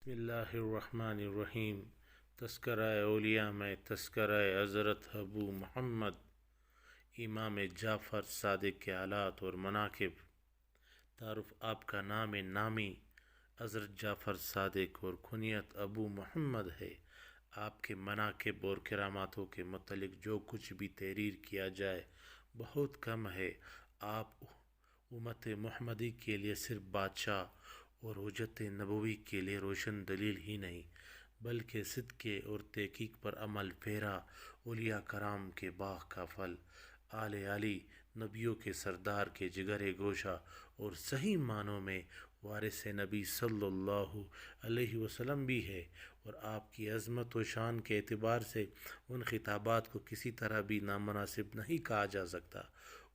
بسم اللہ الرحمن الرحیم۔ تذکرہ اولیاء میں تذکرہ حضرت ابو محمد امام جعفر صادق کے حالات اور مناقب۔ تعارف: آپ کا نام نامی حضرت جعفر صادق اور کنیت ابو محمد ہے۔ آپ کے مناقب اور کراماتوں کے متعلق جو کچھ بھی تحریر کیا جائے بہت کم ہے۔ آپ امت محمدی کے لیے صرف بادشاہ اور حجت نبوی کے لیے روشن دلیل ہی نہیں بلکہ صدقے اور تحقیق پر عمل پیرا اولیاء کرام کے باغ کا پھل، آل علی نبیوں کے سردار کے جگر گوشہ اور صحیح معنوں میں وارث نبی صلی اللہ علیہ وسلم بھی ہے۔ اور آپ کی عظمت و شان کے اعتبار سے ان خطابات کو کسی طرح بھی نامناسب نہیں کہا جا سکتا۔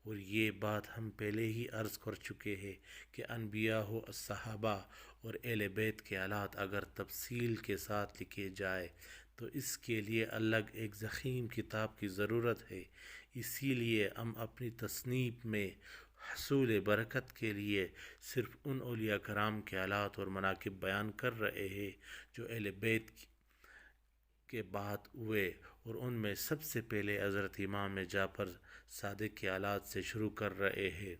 اور یہ بات ہم پہلے ہی عرض کر چکے ہیں کہ انبیاء و صحابہ اور اہل بیت کے حالات اگر تفصیل کے ساتھ لکھے جائے تو اس کے لیے الگ ایک ضخیم کتاب کی ضرورت ہے۔ اسی لیے ہم اپنی تصنیف میں حصول برکت کے لیے صرف ان اولیاء کرام کے حالات اور مناقب بیان کر رہے ہیں جو اہل بیت کے بعد ہوئے، اور ان میں سب سے پہلے حضرت امام جعفر صادق کے حالات سے شروع کر رہے ہیں۔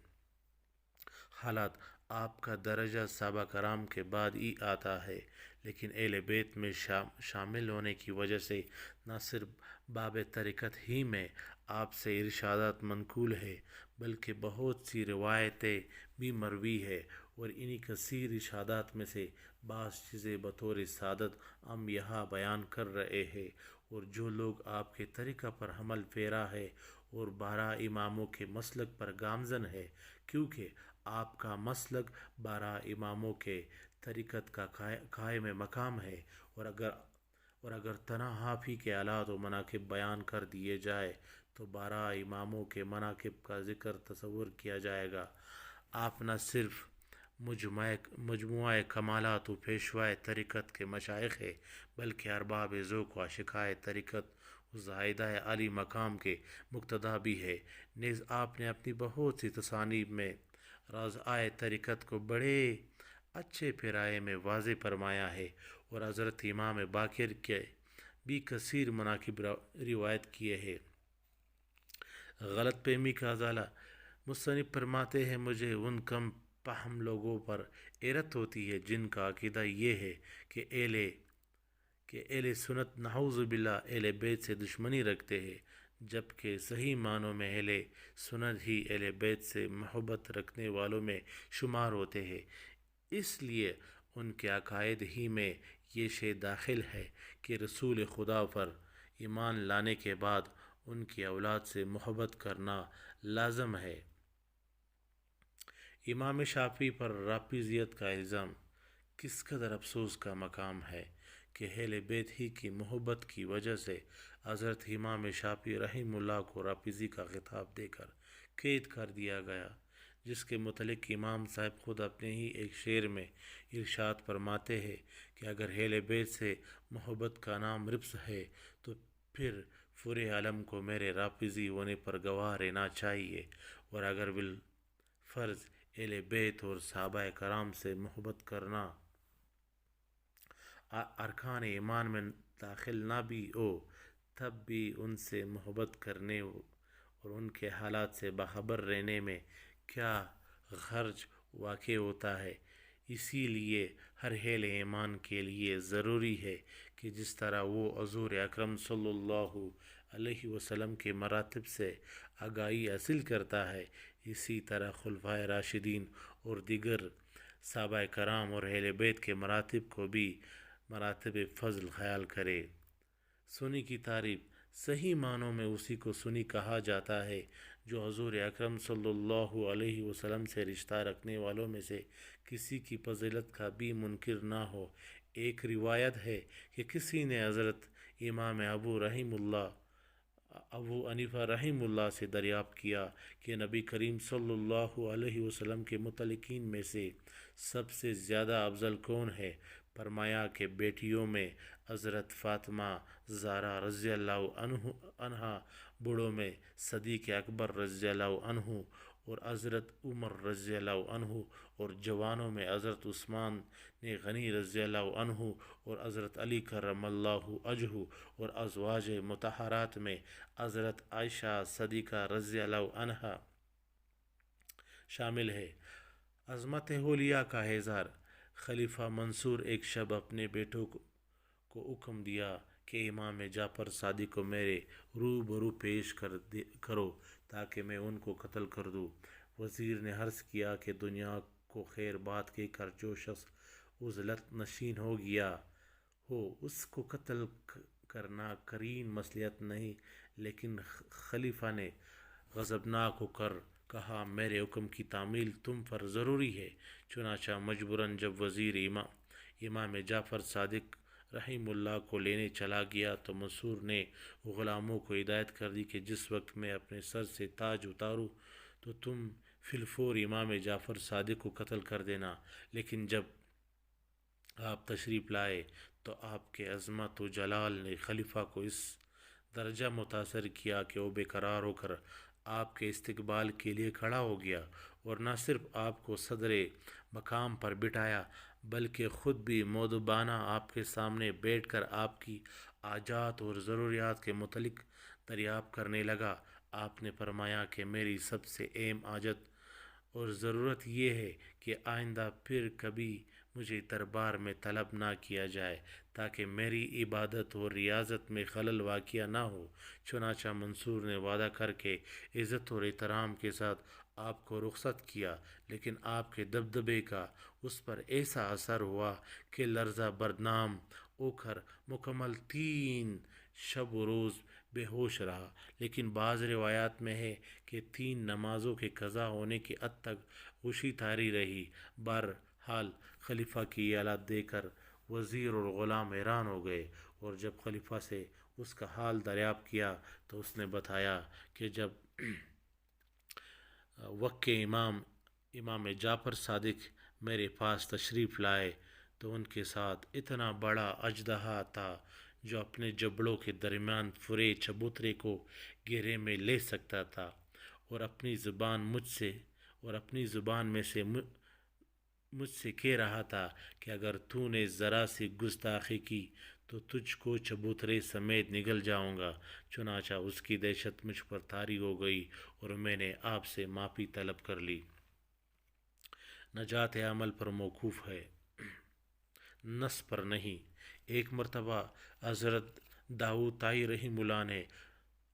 حالات: آپ کا درجہ صحابہ کرام کے بعد ہی آتا ہے، لیکن اہل بیت میں شامل ہونے کی وجہ سے نہ صرف باب طریقت ہی میں آپ سے ارشادات منقول ہیں بلکہ بہت سی روایتیں بھی مروی ہیں، اور انہی کثیر ارشادات میں سے بعض چیزیں بطور سعادت ہم یہاں بیان کر رہے ہیں۔ اور جو لوگ آپ کے طریقہ پر عمل پیرا ہے اور 12 اماموں کے مسلک پر گامزن ہے، کیونکہ آپ کا مسلک 12 اماموں کے طریقت کا قائم مقام ہے، اور اگر تنہا آپ ہی کے حالات و مناقب بیان کر دیے جائے تو 12 اماموں کے مناقب کا ذکر تصور کیا جائے گا۔ آپ نہ صرف مجموعہ کمالات و پیشوائے طریقت کے مشائخ ہیں بلکہ ارباب ذوق و عاشقائے طریقت و زاہدہ عالی مقام کے مقتدا بھی ہیں۔ نیز آپ نے اپنی بہت سی تصانیف میں رازآئے طریقت کو بڑے اچھے پیرائے میں واضح فرمایا ہے، اور حضرت امام باقر کے بھی کثیر مناقب روایت کیے ہیں۔ غلط فہمی کا ازالہ: مصنف فرماتے ہیں، مجھے ان کم فہم لوگوں پر حیرت ہوتی ہے جن کا عقیدہ یہ ہے کہ اہل سنت نعوذ باللہ اہل بیت سے دشمنی رکھتے ہیں، جبکہ صحیح معنوں میں اہل سنت ہی اہل بیت سے محبت رکھنے والوں میں شمار ہوتے ہیں۔ اس لیے ان کے عقائد ہی میں یہ شے داخل ہے کہ رسول خدا پر ایمان لانے کے بعد ان کی اولاد سے محبت کرنا لازم ہے۔ امام شافعی پر رافضیت کا الزام: کس قدر افسوس کا مقام ہے کہ اہل بیت ہی کی محبت کی وجہ سے حضرت امام شافعی رحمہ اللہ کو رافضی کا خطاب دے کر قید کر دیا گیا، جس کے متعلق امام صاحب خود اپنے ہی ایک شعر میں ارشاد فرماتے ہیں کہ اگر اہل بیت سے محبت کا نام رفض ہے تو پھر پورے عالم کو میرے رافضی ہونے پر گواہ رہنا چاہیے، اور اگر بالفرض اہل بیت اور صحابہ کرام سے محبت کرنا ارکان ایمان میں داخل نہ بھی ہو تب بھی ان سے محبت کرنے اور ان کے حالات سے باخبر رہنے میں کیا حرج واقع ہوتا ہے۔ اسی لیے ہر اہل ایمان کے لیے ضروری ہے کہ جس طرح وہ حضور اکرم صلی اللہ علیہ وسلم کے مراتب سے آگاہی حاصل کرتا ہے، اسی طرح خلفائے راشدین اور دیگر صحابہ کرام اور اہل بیت کے مراتب کو بھی مراتب فضل خیال کرے۔ سنی کی تعریف: صحیح معنوں میں اسی کو سنی کہا جاتا ہے جو حضور اکرم صلی اللہ علیہ وسلم سے رشتہ رکھنے والوں میں سے کسی کی فضیلت کا بھی منکر نہ ہو۔ ایک روایت ہے کہ کسی نے حضرت امام ابو حنیفہ رحمہ اللہ سے دریافت کیا کہ نبی کریم صلی اللہ علیہ وسلم کے متعلقین میں سے سب سے زیادہ افضل کون ہے؟ فرمایا کہ بیٹیوں میں حضرت فاطمہ زہرا رضی اللہ عنہا، بوڑھوں میں صدیق اکبر رضی اللہ عنہ، اور حضرت عمر رضی اللہ عنہ، اور جوانوں میں حضرت عثمان نے غنی رضی اللہ عنہ، اور حضرت علی کرم اللہ وجہہ، اور ازواج مطہرات میں حضرت عائشہ صدیقہ رضی اللہ عنہا شامل ہے۔ عظمت اولیاء کا اظہار۔ خلیفہ منصور ایک شب اپنے بیٹوں کو حکم دیا کہ امام جعفر صادق کو میرے روبرو پیش کرو تاکہ میں ان کو قتل کر دوں۔ وزیر نے عرض کیا کہ دنیا کو خیر بات کہہ کر جو شخص عزلت نشین ہو گیا ہو اس کو قتل کرنا قرین مصلحت نہیں، لیکن خلیفہ نے غضبناک ہو کر کہا میرے حکم کی تعمیل تم پر ضروری ہے۔ چنانچہ مجبوراً جب وزیر امام جعفر صادق رحم اللہ کو لینے چلا گیا تو منصور نے غلاموں کو ہدایت کر دی کہ جس وقت میں اپنے سر سے تاج اتاروں تو تم فی الفور امام جعفر صادق کو قتل کر دینا۔ لیکن جب آپ تشریف لائے تو آپ کے عظمت و جلال نے خلیفہ کو اس درجہ متاثر کیا کہ وہ بے قرار ہو کر آپ کے استقبال کے لیے کھڑا ہو گیا، اور نہ صرف آپ کو صدر مقام پر بٹھایا بلکہ خود بھی مؤدبانہ آپ کے سامنے بیٹھ کر آپ کی حاجات اور ضروریات کے متعلق دریافت کرنے لگا۔ آپ نے فرمایا کہ میری سب سے اہم حاجت اور ضرورت یہ ہے کہ آئندہ پھر کبھی مجھے دربار میں طلب نہ کیا جائے تاکہ میری عبادت اور ریاضت میں خلل واقع نہ ہو۔ چنانچہ منصور نے وعدہ کر کے عزت اور احترام کے ساتھ آپ کو رخصت کیا، لیکن آپ کے دبدبے کا اس پر ایسا اثر ہوا کہ لرزہ بردنام ہو کر مکمل 3 شب و روز بے ہوش رہا۔ لیکن بعض روایات میں ہے کہ 3 نمازوں کے قضا ہونے کی حد تک ہوشی طاری رہی۔ بہرحال خلیفہ کی یہ حالت دیکھ کر وزیر اور غلام حیران ہو گئے، اور جب خلیفہ سے اس کا حال دریافت کیا تو اس نے بتایا کہ جب وقت کے امام جعفر صادق میرے پاس تشریف لائے تو ان کے ساتھ اتنا بڑا اژدہا تھا جو اپنے جبڑوں کے درمیان پھرے چبوترے کو گھیرے میں لے سکتا تھا، اور اپنی زبان میں سے مجھ سے کہہ رہا تھا کہ اگر تو نے ذرا سی گستاخی کی تو تجھ کو چبوترے سمیت نگل جاؤں گا۔ چنانچہ اس کی دہشت مجھ پر طاری ہو گئی اور میں نے آپ سے معافی طلب کر لی۔ نجات عمل پر موقوف ہے، نص پر نہیں۔ ایک مرتبہ حضرت داؤد طائی رحمہ اللہ نے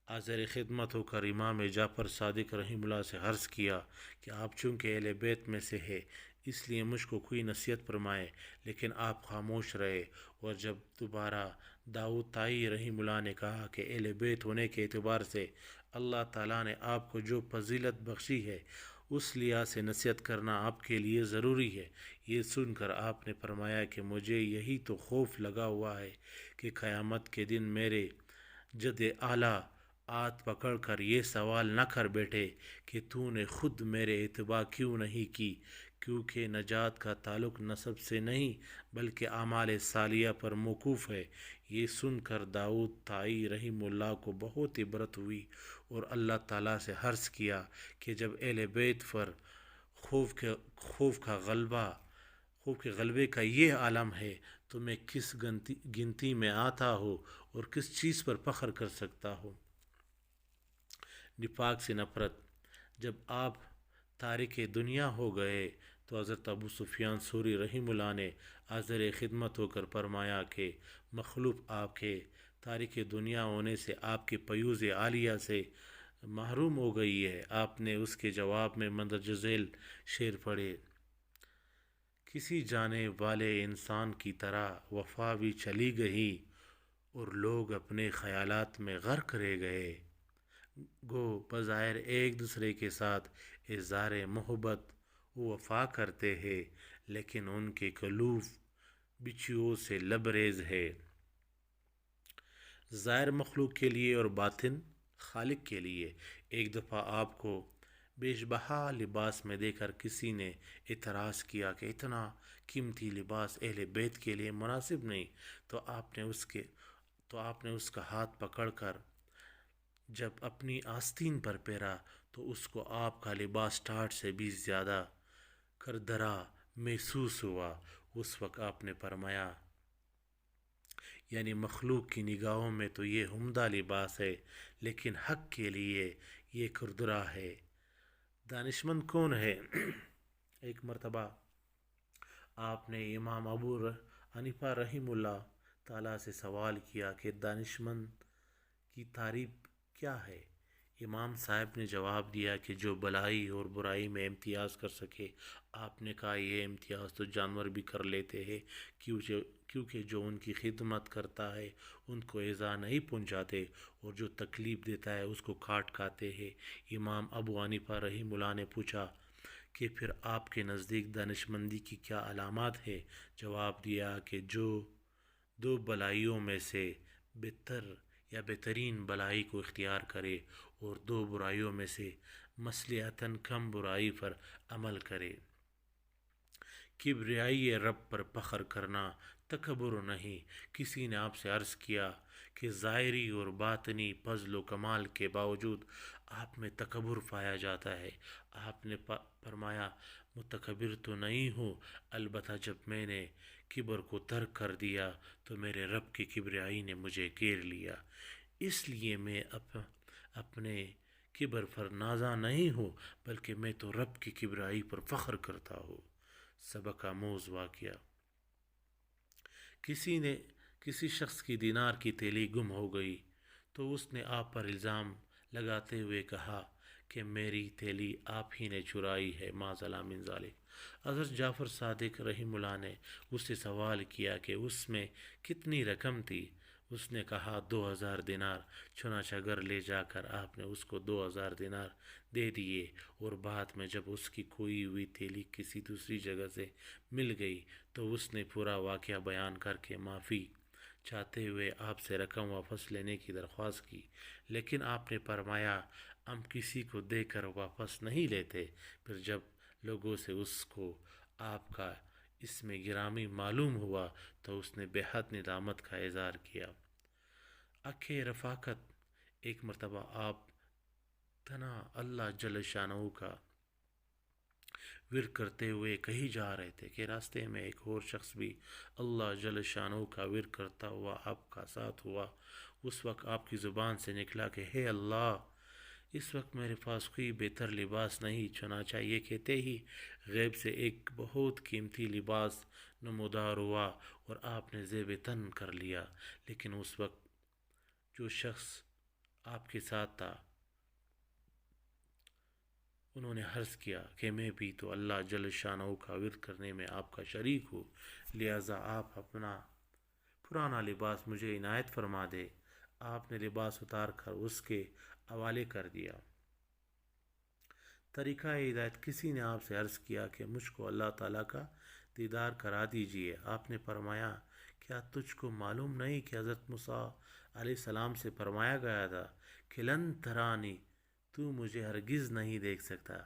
حاضر خدمت ہو کر امام جعفر صادق رحمہ اللہ سے عرض کیا کہ آپ چونکہ اہل بیت میں سے ہے اس لیے مجھ کو کوئی نصیحت فرمائے، لیکن آپ خاموش رہے۔ اور جب دوبارہ داؤد طائی رحمہ اللہ نے کہا کہ اہل بیت ہونے کے اعتبار سے اللہ تعالیٰ نے آپ کو جو فضیلت بخشی ہے اس لحاظ سے نصیحت کرنا آپ کے لیے ضروری ہے، یہ سن کر آپ نے فرمایا کہ مجھے یہی تو خوف لگا ہوا ہے کہ قیامت کے دن میرے جد اعلیٰ ہاتھ پکڑ کر یہ سوال نہ کر بیٹھے کہ تو نے خود میرے اتباع کیوں نہیں کی، کیونکہ نجات کا تعلق نسب سے نہیں بلکہ اعمال صالحہ پر موقوف ہے۔ یہ سن کر داؤد طائی رحمہ اللہ کو بہت عبرت ہوئی اور اللہ تعالیٰ سے عرض کیا کہ جب اہل بیت پر خوف کے غلبے کا یہ عالم ہے تو میں کس گنتی میں آتا ہوں اور کس چیز پر فخر کر سکتا ہوں۔ نفاق سے نفرت۔ جب آپ تارک دنیا ہو گئے تو حضرت ابو سفیان ثوری رحمہ اللہ نے حاضر خدمت ہو کر فرمایا کہ مخلوق آپ کے تارک دنیا ہونے سے آپ کے فیوض عالیہ سے محروم ہو گئی ہے۔ آپ نے اس کے جواب میں مندرجہ ذیل شعر پڑھے: کسی جانے والے انسان کی طرح وفا بھی چلی گئی اور لوگ اپنے خیالات میں غرق رہ گئے، گو بظاہر ایک دوسرے کے ساتھ اظہار محبت و وفا کرتے ہیں لیکن ان کے قلوب بچھوؤں سے لبریز ہے۔ ظاہر مخلوق کے لیے اور باطن خالق کے لیے۔ ایک دفعہ آپ کو بیش بہا لباس میں دیکھ کر کسی نے اعتراض کیا کہ اتنا قیمتی لباس اہل بیت کے لیے مناسب نہیں، تو آپ نے اس کا ہاتھ پکڑ کر جب اپنی آستین پر پھیرا تو اس کو آپ کا لباس ٹاٹ سے بھی زیادہ کردرا محسوس ہوا۔ اس وقت آپ نے فرمایا یعنی مخلوق کی نگاہوں میں تو یہ عمدہ لباس ہے، لیکن حق کے لیے یہ کردرا ہے۔ دانشمند کون ہے؟ ایک مرتبہ آپ نے امام ابو حنیفہ رحمہ اللہ تعالیٰ سے سوال کیا کہ دانشمند کی تعریف کیا ہے؟ امام صاحب نے جواب دیا کہ جو بلائی اور برائی میں امتیاز کر سکے۔ آپ نے کہا یہ امتیاز تو جانور بھی کر لیتے ہیں، کیونکہ جو ان کی خدمت کرتا ہے ان کو ایذا نہیں پہنچاتے، اور جو تکلیف دیتا ہے اس کو کاٹ کھاتے ہیں۔ امام ابو حنیفہ رحمہ اللہ نے پوچھا کہ پھر آپ کے نزدیک دانشمندی کی کیا علامات ہے؟ جواب دیا کہ جو دو بلائیوں میں سے بہترین بلائی کو اختیار کرے اور دو برائیوں میں سے مصلحتاً کم برائی پر عمل کرے۔ کبریائی رب پر فخر کرنا تکبر نہیں۔ کسی نے آپ سے عرض کیا کہ ظاہری اور باطنی فضل و کمال کے باوجود آپ میں تکبر پایا جاتا ہے۔ آپ نے فرمایا متکبر تو نہیں ہوں، البتہ جب میں نے کبر کو ترک کر دیا تو میرے رب کی کبریائی نے مجھے گھیر لیا، اس لیے میں اپنے کبر پر نازاں نہیں ہوں، بلکہ میں تو رب کی کبریائی پر فخر کرتا ہوں۔ سبق آموز واقعہ: کسی شخص کی دینار کی تیلی گم ہو گئی تو اس نے آپ پر الزام لگاتے ہوئے کہا کہ میری تیلی آپ ہی نے چرائی ہے، معاذ اللہ من ذالک۔ حضرت جعفر صادق رحمہ اللہ نے اس سے سوال کیا کہ اس میں کتنی رقم تھی؟ اس نے کہا 2000 دینار۔ چنانچہ گھر لے جا کر آپ نے اس کو 2000 دینار دے دیے، اور بعد میں جب اس کی کھوئی ہوئی تیلی کسی دوسری جگہ سے مل گئی تو اس نے پورا واقعہ بیان کر کے معافی چاہتے ہوئے آپ سے رقم واپس لینے کی درخواست کی، لیکن آپ نے فرمایا ہم کسی کو دے کر واپس نہیں لیتے۔ پھر جب لوگوں سے اس کو آپ کا اس میں گرامی معلوم ہوا تو اس نے بے حد ندامت کا اظہار کیا۔ اکھے رفاقت: ایک مرتبہ آپ تنہا اللہ جل شانہ کا ورد کرتے ہوئے کہیں جا رہے تھے کہ راستے میں ایک اور شخص بھی اللہ جل شانہ کا ورد کرتا ہوا آپ کا ساتھ ہوا۔ اس وقت آپ کی زبان سے نکلا کہ ہے اللہ، اس وقت میرے پاس کوئی بہتر لباس نہیں۔ چنانچہ یہ کہتے ہی غیب سے ایک بہت قیمتی لباس نمودار ہوا اور آپ نے زیب تن کر لیا، لیکن اس وقت جو شخص آپ کے ساتھ تھا انہوں نے عرض کیا کہ میں بھی تو اللہ جل شانہ کا ورد کرنے میں آپ کا شریک ہوں، لہٰذا آپ اپنا پرانا لباس مجھے عنایت فرما دے۔ آپ نے لباس اتار کر اس کے حوالے کر دیا۔ طریقہ ہدایت: کسی نے آپ سے عرض کیا کہ مجھ کو اللہ تعالیٰ کا دیدار کرا دیجئے۔ آپ نے فرمایا کیا تجھ کو معلوم نہیں کہ حضرت موسیٰ علیہ السلام سے فرمایا گیا تھا کہ لن ترانی، تو مجھے ہرگز نہیں دیکھ سکتا؟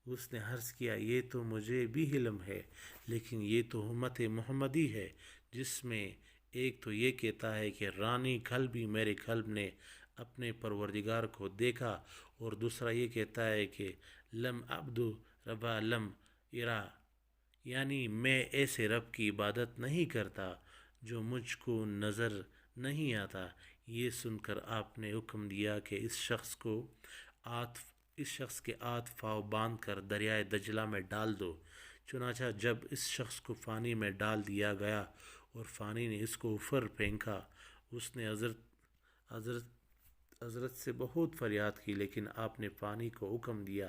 اس نے عرض کیا یہ تو مجھے بھی علم ہے، لیکن یہ تو امت محمدی ہے جس میں ایک تو یہ کہتا ہے کہ رانی قلبی میرے قلب نے اپنے پروردگار کو دیکھا، اور دوسرا یہ کہتا ہے کہ لم عبد ربا لم ارا، یعنی میں ایسے رب کی عبادت نہیں کرتا جو مجھ کو نظر نہیں آتا۔ یہ سن کر آپ نے حکم دیا کہ اس شخص کے ہاتھ پاؤں باندھ کر دریائے دجلہ میں ڈال دو۔ چنانچہ جب اس شخص کو پانی میں ڈال دیا گیا اور پانی نے اس کو اوپر پھینکا، اس نے حضرت سے بہت فریاد کی، لیکن آپ نے پانی کو حکم دیا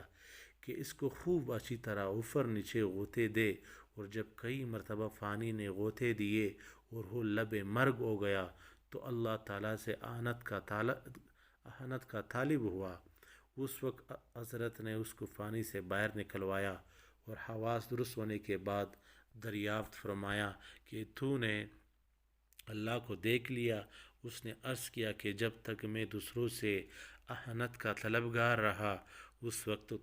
کہ اس کو خوب اچھی طرح اوپر نیچے غوطے دے، اور جب کئی مرتبہ پانی نے غوطے دیے اور وہ لب مرگ ہو گیا تو اللہ تعالیٰ سے احنت کا طالب ہوا۔ اس وقت حضرت نے اس کو پانی سے باہر نکلوایا اور حواس درست ہونے کے بعد دریافت فرمایا کہ تو نے اللہ کو دیکھ لیا؟ اس نے عرض کیا کہ جب تک میں دوسروں سے احنت کا طلبگار رہا اس وقت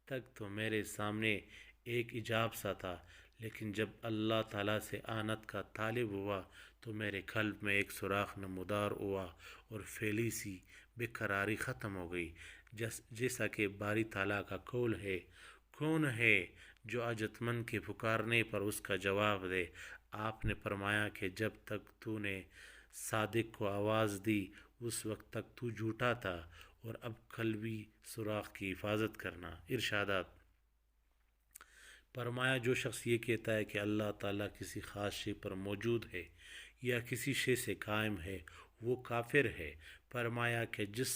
تک تو میرے سامنے ایک حجاب سا تھا، لیکن جب اللہ تعالیٰ سے احنت کا طالب ہوا تو میرے قلب میں ایک سوراخ نمودار ہوا اور پھیلی سی بے قراری ختم ہو گئی، جیسا کہ باری تعالیٰ کا قول ہے، کون ہے جو حاجت مند کے پکارنے پر اس کا جواب دے؟ آپ نے فرمایا کہ جب تک تو نے صادق کو آواز دی اس وقت تک تو جھوٹا تھا، اور اب قلبی سوراخ کی حفاظت کرنا۔ ارشادات: فرمایا جو شخص یہ کہتا ہے کہ اللہ تعالیٰ کسی خاص شے پر موجود ہے یا کسی شے سے قائم ہے، وہ کافر ہے۔ فرمایا کہ جس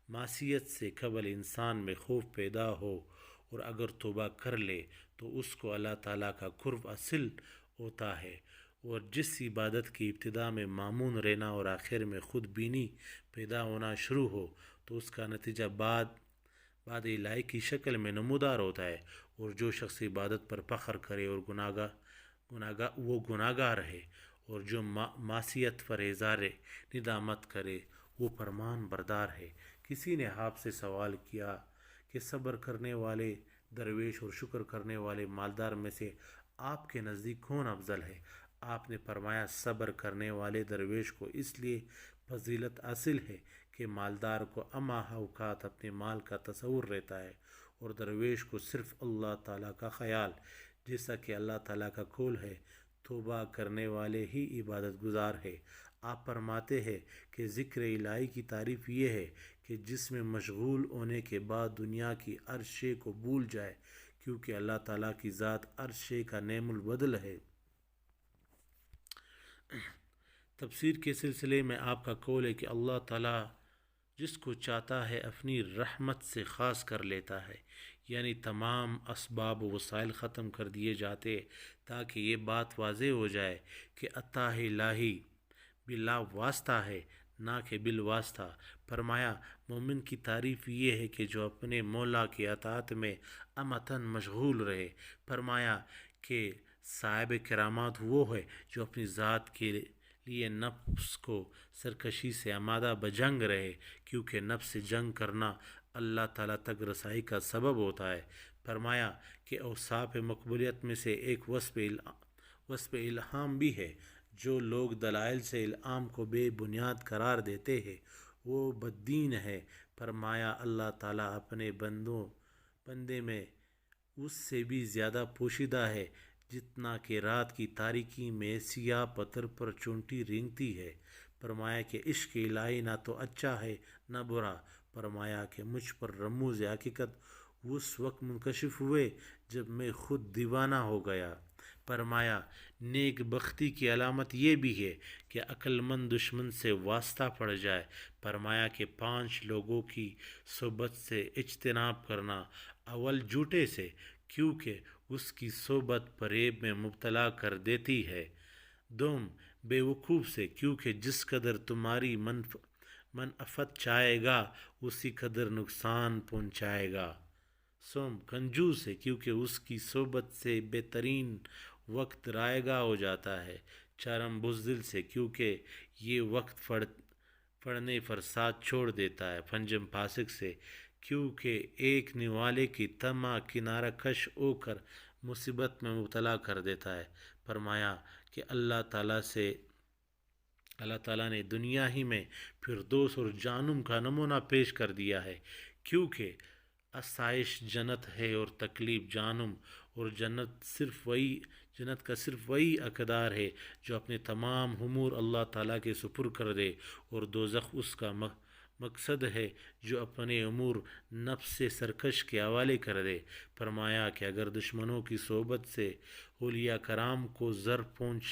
معصیت سے قبل انسان میں خوف پیدا ہو اور اگر توبہ کر لے تو اس کو اللہ تعالیٰ کا قرب حاصل ہوتا ہے، اور جس عبادت کی ابتدا میں معمون رہنا اور آخر میں خود بینی پیدا ہونا شروع ہو تو اس کا نتیجہ بعد الہی کی شکل میں نمودار ہوتا ہے، اور جو شخص عبادت پر فخر کرے اور وہ گناہ گار ہے، اور جو معصیت پر اظہار ندامت کرے وہ فرمان بردار ہے۔ کسی نے آپ سے سوال کیا کہ صبر کرنے والے درویش اور شکر کرنے والے مالدار میں سے آپ کے نزدیک کون افضل ہے؟ آپ نے فرمایا صبر کرنے والے درویش کو اس لیے فضیلت حاصل ہے کہ مالدار کو اما اوقات اپنے مال کا تصور رہتا ہے، اور درویش کو صرف اللہ تعالیٰ کا خیال، جیسا کہ اللہ تعالیٰ کا قول ہے، توبہ کرنے والے ہی عبادت گزار ہے۔ آپ فرماتے ہیں کہ ذکر الہی کی تعریف یہ ہے کہ جس میں مشغول ہونے کے بعد دنیا کی ہر شے کو بھول جائے، کیونکہ اللہ تعالیٰ کی ذات ہر شے کا نعم البدل ہے۔ تفسیر کے سلسلے میں آپ کا قول ہے کہ اللہ تعالیٰ جس کو چاہتا ہے اپنی رحمت سے خاص کر لیتا ہے، یعنی تمام اسباب و وسائل ختم کر دیے جاتے تاکہ یہ بات واضح ہو جائے کہ عطا الہی بلا واسطہ ہے نہ کہ بالواسطہ۔ فرمایا مومن کی تعریف یہ ہے کہ جو اپنے مولا کی اطاعت میں امتن مشغول رہے۔ فرمایا کہ صاحب کرامات وہ ہے جو اپنی ذات کے لیے نفس کو سرکشی سے آمادہ بجنگ رہے، کیونکہ نفس سے جنگ کرنا اللہ تعالیٰ تک رسائی کا سبب ہوتا ہے۔ فرمایا کہ اوصاف مقبولیت میں سے ایک وصف الہام بھی ہے۔ جو لوگ دلائل سے الہام کو بے بنیاد قرار دیتے ہیں وہ بددین ہے۔ فرمایا اللہ تعالیٰ اپنے بندے میں اس سے بھی زیادہ پوشیدہ ہے جتنا کہ رات کی تاریکی میں سیاہ پتھر پر چونٹی رینگتی ہے۔ فرمایا کہ عشق الہی نہ تو اچھا ہے نہ برا۔ فرمایا کہ مجھ پر رموز حقیقت اس وقت منکشف ہوئے جب میں خود دیوانہ ہو گیا۔ فرمایا نیک بختی کی علامت یہ بھی ہے کہ عقل مند دشمن سے واسطہ پڑ جائے۔ فرمایا کہ 5 لوگوں کی صحبت سے اجتناب کرنا، اول جھوٹے سے، کیونکہ اس کی صحبت فریب میں مبتلا کر دیتی ہے، دوم بے وقوف سے، کیونکہ جس قدر تمہاری منفعت چاہے گا اسی قدر نقصان پہنچائے گا، سوم کنجوس ہے، کیونکہ اس کی صحبت سے بہترین وقت رائے گاہ ہو جاتا ہے، چارم بزدل سے، کیونکہ یہ وقت پڑنے پر ساتھ چھوڑ دیتا ہے، پنجم فاسق سے، کیونکہ ایک نوالے کی طمع کنارہ کش ہو کر مصیبت میں مبتلا کر دیتا ہے۔ فرمایا کہ اللہ تعالیٰ نے دنیا ہی میں فردوس اور جہنم کا نمونہ پیش کر دیا ہے، کیونکہ آسائش جنت ہے اور تکلیف جہنم، اور جنت کا صرف وہی حقدار ہے جو اپنے تمام امور اللہ تعالیٰ کے سپرد کر دے، اور دوزخ اس کا مقصد ہے جو اپنے امور نفس سے سرکش کے حوالے کر دے۔ فرمایا کہ اگر دشمنوں کی صحبت سے اولیاء کرام کو ضرر پہنچ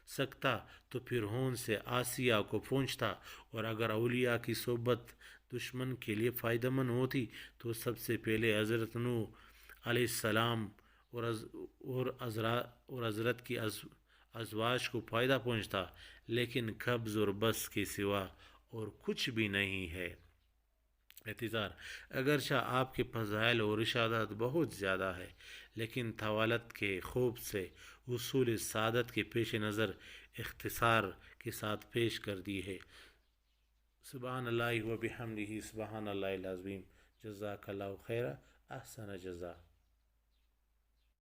سکتا تو پھر ہون سے آسیہ کو پہنچتا، اور اگر اولیاء کی صحبت دشمن کے لیے فائدہ مند ہوتی تو سب سے پہلے حضرت نوح علیہ السلام اور حضرت کی ازواج کو فائدہ پہنچتا، لیکن قبض اور بس کے سوا اور کچھ بھی نہیں ہے۔ اعتذار: اگرچہ آپ کے فضائل اور ارشادات بہت زیادہ ہے، لیکن طوالت کے خوف سے اصول سعادت کے پیش نظر اختصار کے ساتھ پیش کر دی ہے۔ سبحان اللہ و بحمدہ، سبحان اللہ العظیم، جزاک اللہ خیر، احسن جزا۔